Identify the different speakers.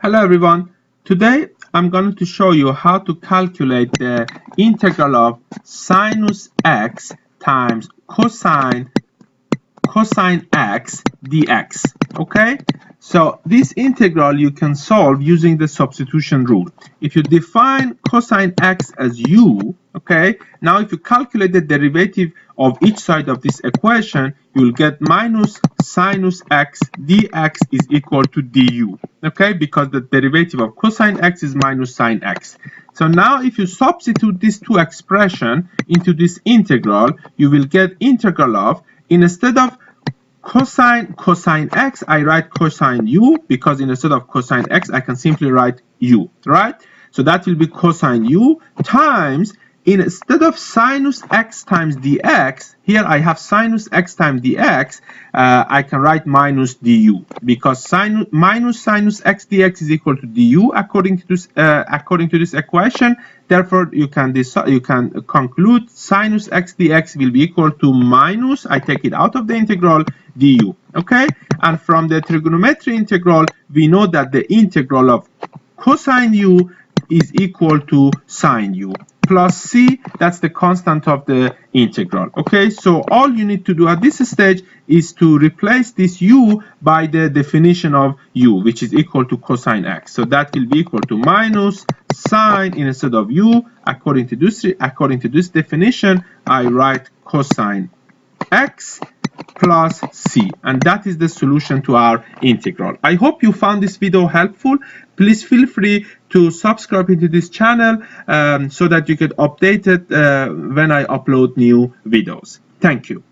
Speaker 1: Hello everyone. Today I'm going to show you how to calculate the integral of sinus x times cosine x dx. Okay, so this integral you can solve using the substitution rule. If you define cosine x as u, okay, now if you calculate the derivative of each side of this equation, you will get minus sinus x dx is equal to du, okay, because the derivative of cosine x is minus sine x. So now if you substitute these two expressions into this integral, you will get integral of, instead of cosine x, I write cosine u, because instead of cosine x, I can simply write u, right? So that will be cosine u times, instead of sinus x times dx, here I have sinus x times dx, I can write minus du, because minus sinus x dx is equal to du according to this equation. Therefore, you can conclude sinus x dx will be equal to minus, I take it out of the integral, du. Okay, and from the trigonometry integral, we know that the integral of cosine u is equal to sine u plus c, that's the constant of the integral. Okay, so all you need to do at this stage is to replace this u by the definition of u, which is equal to cosine x. So that will be equal to minus sine, instead of u, according to this definition, I write cosine x plus c, and that is the solution to our integral. I hope you found this video helpful. Please feel free to subscribe to this channel so that you get updated when I upload new videos. Thank you.